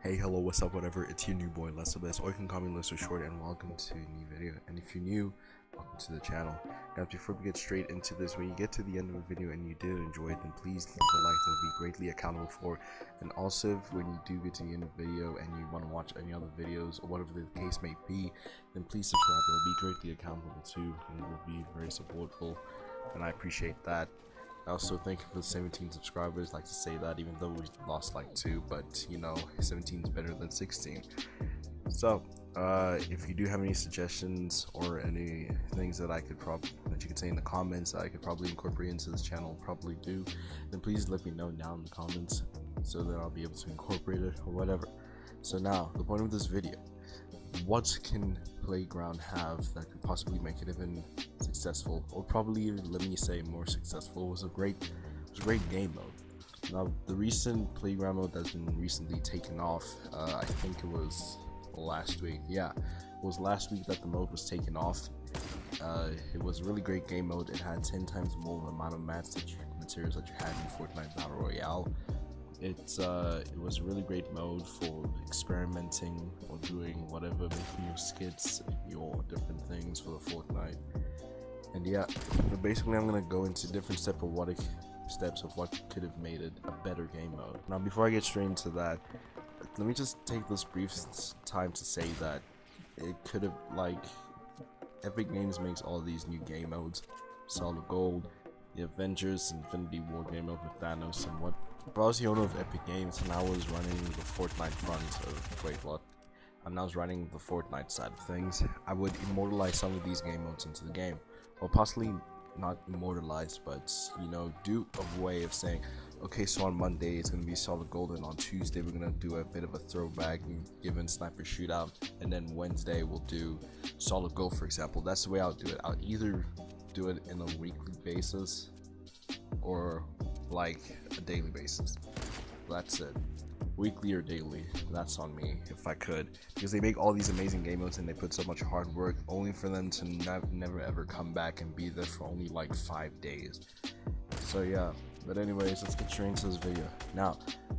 Hey, hello, what's up, whatever, it's your new boy, Less of This, or you can call me Less or Short, and welcome to a new video. And if you're new, welcome to the channel. Guys, before we get straight into this, when you get to the end of the video and you did enjoy it, then please leave a like, that would be greatly accountable for. And also, when you do get to the end of the video and you want to watch any other videos, or whatever the case may be, then please subscribe, it will be greatly accountable too, and it will be very supportful, and I appreciate that. I also thank you for the 17 subscribers. Like to say that even though we lost like 2, but you know, 17 is better than 16. So if you do have any suggestions or any things that you could say in the comments that I could probably incorporate into this channel, probably do, then please let me know down in the comments so that I'll be able to incorporate it or whatever. So now the point of this video: what can Playground have that could possibly make it even successful, or probably, let me say, more successful? It was a great game mode. Now, the recent Playground mode that's been recently taken off, I think it was last week. Yeah, it was last week that the mode was taken off. It was a really great game mode. It had 10 times more amount of materials that you had in Fortnite Battle Royale. It was a really great mode for experimenting or doing whatever, making your skits, your different things for the Fortnite. And yeah, but basically I'm gonna go into different steps of what could have made it a better game mode. Now, before I get straight into that, let me just take this brief time to say that it could have, like, Epic Games makes all these new game modes: Solid Gold, the Avengers, Infinity War game mode with Thanos, and what. If I was the owner of Epic Games and I was running the Fortnite and I was running the Fortnite side of things, I would immortalize some of these game modes into the game. Or possibly not immortalize, but, you know, do a way of saying, okay, so on Monday it's going to be Solid Gold, and on Tuesday we're going to do a bit of a throwback given Sniper Shootout, and then Wednesday we'll do Solid Gold, for example. That's the way I'll do it. I'll either do it in a weekly basis or like a daily basis. That's it. Weekly or daily, that's on me if I could, because they make all these amazing game modes and they put so much hard work only for them to never ever come back and be there for only like 5 days. So yeah, but anyways, let's get straight into this video. Now,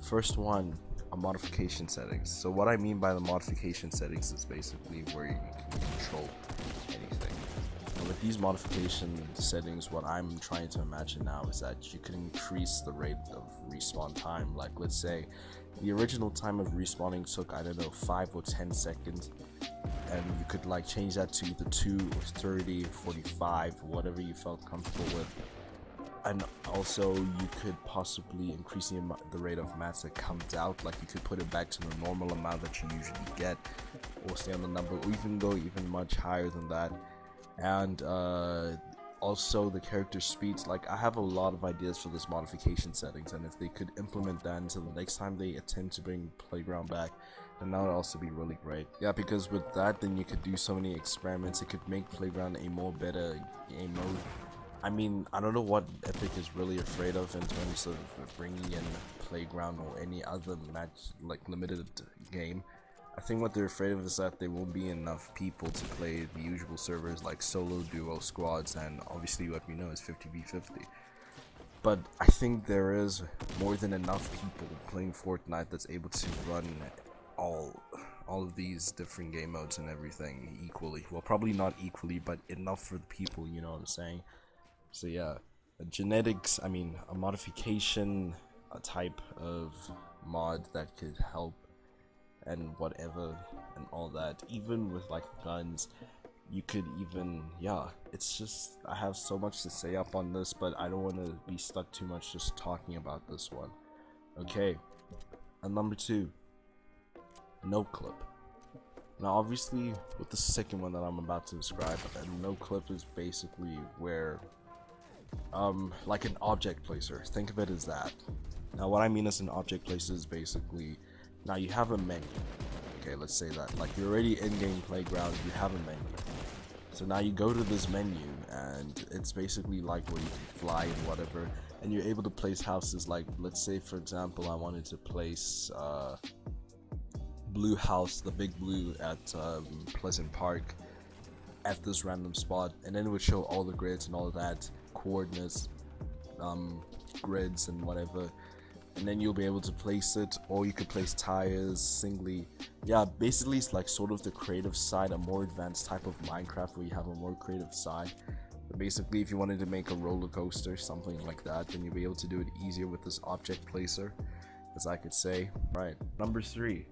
first one, modification settings. So what I mean by the modification settings is basically where you can control anything. And with these modification settings, what I'm trying to imagine now is that you can increase the rate of respawn time. Like, let's say the original time of respawning took, I don't know, 5 or 10 seconds, and you could like change that to either 2 or 30 or 45, whatever you felt comfortable with. And also you could possibly increase the rate of mats that comes out. Like, you could put it back to the normal amount that you usually get, or stay on the number, or even go even much higher than that. And also the character speeds. Like, I have a lot of ideas for this modification settings, and if they could implement that until the next time they attempt to bring Playground back, then that would also be really great. Yeah, because with that, then you could do so many experiments. It could make Playground a more better game mode. I mean, I don't know what Epic is really afraid of in terms of bringing in Playground or any other limited game. I think what they're afraid of is that there won't be enough people to play the usual servers like solo, duo, squads, and obviously what we know is 50v50. But I think there is more than enough people playing Fortnite that's able to run all of these different game modes and everything equally. Well, probably not equally, but enough for the people, you know what I'm saying? So yeah, a modification, a type of mod that could help and whatever and all that. Even with like guns, you could even, yeah, it's just, I have so much to say up on this, but I don't want to be stuck too much just talking about this one. Okay, and number 2, no clip. Now obviously with the second one that I'm about to describe, a no clip is basically where like an object placer. Think of it as that. Now what I mean as an object placer is basically, now you have a menu. Okay, let's say that, like, you're already in-game Playground, you have a menu. So now you go to this menu, and it's basically like where you can fly and whatever, and you're able to place houses. Like, let's say for example I wanted to place Blue House, the big blue at Pleasant Park, at this random spot, and then it would show all the grids and all of that, coordinates, grids and whatever. and then you'll be able to place it, or you could place tires singly. Yeah, basically it's like sort of the creative side, a more advanced type of Minecraft where you have a more creative side. But basically, if you wanted to make a roller coaster, something like that, then you'll be able to do it easier with this object placer, as I could say. Right, number 3,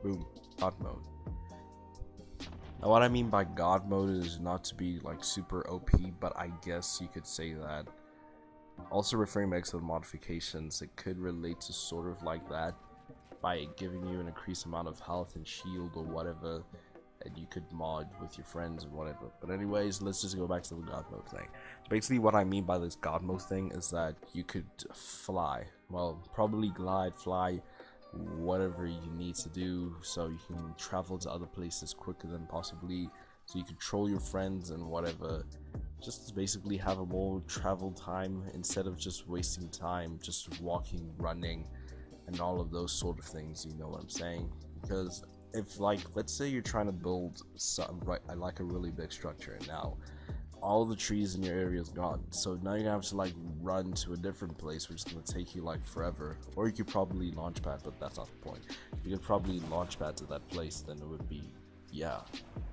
boom, God mode. Now what I mean by God mode is not to be like super OP, but I guess you could say that. Also referring back to the modifications, it could relate to sort of like that, by giving you an increased amount of health and shield or whatever, and you could mod with your friends and whatever. But anyways, let's just go back to the God mode thing. So basically what I mean by this God mode thing is that you could fly, well, probably glide, fly, whatever you need to do, so you can travel to other places quicker than possibly, so you control your friends and whatever, just to basically have a more travel time instead of just wasting time just walking, running, and all of those sort of things, you know what I'm saying? Because if, like, let's say you're trying to build something like a really big structure, and now all the trees in your area is gone, so now you're gonna have to like run to a different place, which is gonna take you like forever. Or you could probably launchpad, but that's not the point. You could probably launchpad to that place, then it would be, yeah,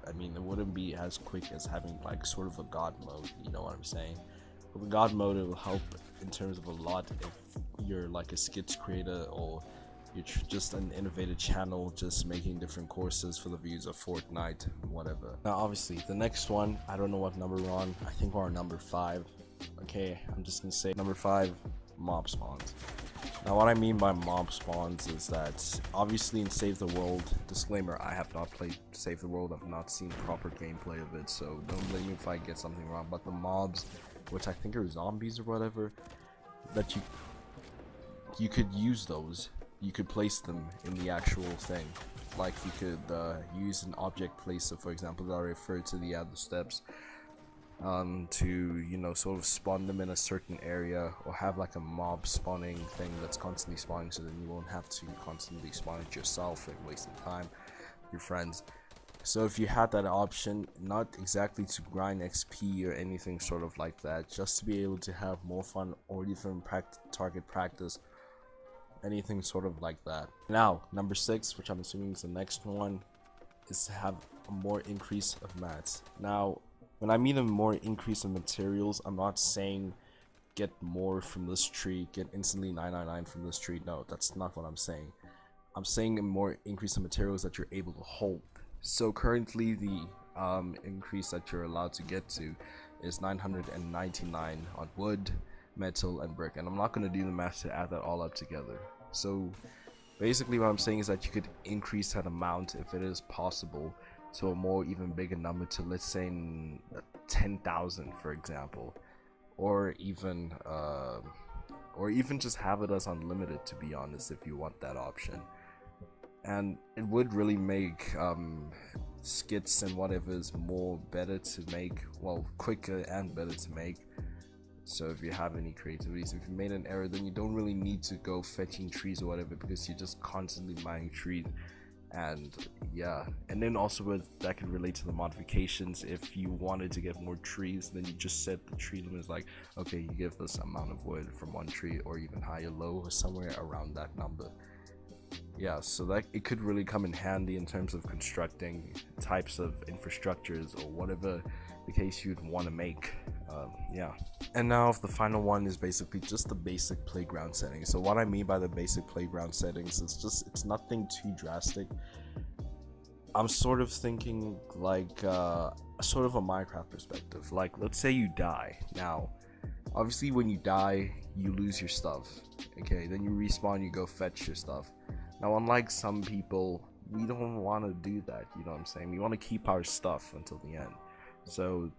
I mean, it wouldn't be as quick as having like sort of a God mode, you know what I'm saying? With the God mode, it will help in terms of a lot if you're like a skits creator, or you're just an innovative channel just making different courses for the views of Fortnite, whatever. Now obviously the next one, I don't know what number we're on, I think we're on number 5. Okay, I'm just gonna say number 5, mob spawns. Now what I mean by mob spawns is that obviously in Save the World, disclaimer, I have not played Save the World, I've not seen proper gameplay of it, so don't blame me if I get something wrong, but the mobs, which I think are zombies or whatever, that you could use those. You could place them in the actual thing, like you could use an object placer, for example, that I referred to the other steps, to, you know, sort of spawn them in a certain area, or have like a mob spawning thing that's constantly spawning, so then you won't have to constantly spawn it yourself and wasting time with your friends. So if you had that option, not exactly to grind XP or anything sort of like that, just to be able to have more fun, or even target practice, anything sort of like that. Now number 6, which I'm assuming is the next one, is to have a more increase of mats. Now when I mean a more increase of materials, I'm not saying get more from this tree, get instantly 999 from this tree. No, that's not what I'm saying. I'm saying a more increase of materials that you're able to hold. So currently the increase that you're allowed to get to is 999 on wood, metal, and brick, and I'm not going to do the math to add that all up together. So basically what I'm saying is that you could increase that amount, if it is possible, to a more even bigger number, to let's say 10,000 for example, or even just have it as unlimited, to be honest, if you want that option. And it would really make skits and whatever is more better to make, well, quicker and better to make. So if you have any creativities, if you made an error, then you don't really need to go fetching trees or whatever, because you're just constantly mining trees. And yeah, and then also that could relate to the modifications. If you wanted to get more trees, then you just set the tree limit as like, okay, you give this amount of wood from one tree, or even higher, low, or somewhere around that number. Yeah, so that it could really come in handy in terms of constructing types of infrastructures or whatever the case you'd want to make. Yeah, and now the final one is basically just the basic playground settings. So what I mean by the basic playground settings is just, it's nothing too drastic. I'm sort of thinking like sort of a Minecraft perspective. Like, let's say you die. Now obviously when you die, you lose your stuff. Okay, then you respawn, you go fetch your stuff. Now unlike some people, we don't want to do that, you know what I'm saying? We want to keep our stuff until the end. So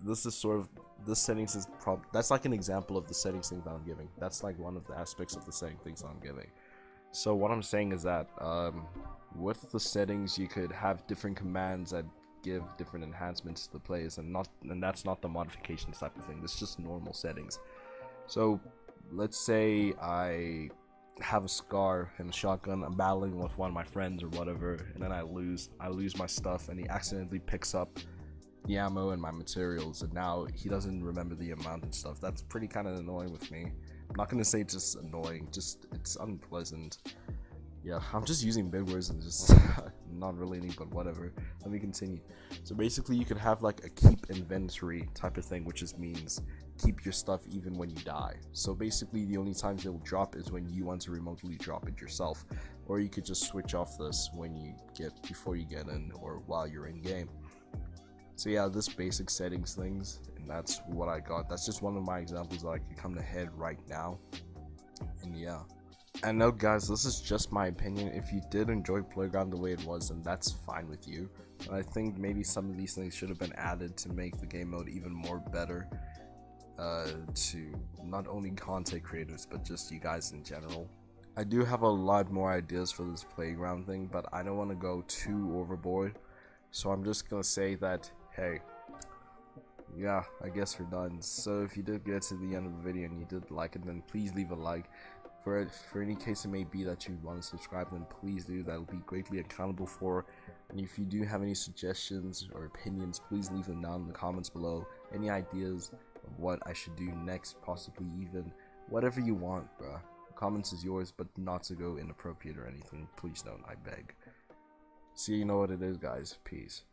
this is sort of, this settings is that's like an example of the settings thing that I'm giving. That's like one of the aspects of the setting things I'm giving. So what I'm saying is that with the settings, you could have different commands that give different enhancements to the players, and that's not the modifications type of thing. It's just normal settings. So let's say I have a scar and a shotgun, I'm battling with one of my friends or whatever, and then I lose my stuff, and he accidentally picks up the ammo and my materials, and now he doesn't remember the amount and stuff. That's pretty kind of annoying with me. I'm not gonna say just annoying, just it's unpleasant. Yeah, I'm just using big words and just not relating, but whatever. Let me continue. So basically, you could have like a keep inventory type of thing, which just means keep your stuff even when you die. So basically, the only times it will drop is when you want to remotely drop it yourself, or you could just switch off this when you before you get in or while you're in game. So yeah, this basic settings things, and that's what I got. That's just one of my examples that I could come to head right now. And yeah. And no guys, this is just my opinion. If you did enjoy Playground the way it was, then that's fine with you. But I think maybe some of these things should have been added to make the game mode even more better, to not only content creators but just you guys in general. I do have a lot more ideas for this Playground thing, but I don't want to go too overboard, so I'm just gonna say that, hey, yeah, I guess we're done. So if you did get to the end of the video and you did like it, then please leave a like. For any case it may be that you want to subscribe, then please do. That will be greatly accountable for. And if you do have any suggestions or opinions, please leave them down in the comments below. Any ideas of what I should do next, possibly even whatever you want, bruh. The comments is yours, but not to go inappropriate or anything. Please don't, I beg. So you know what it is, guys. Peace.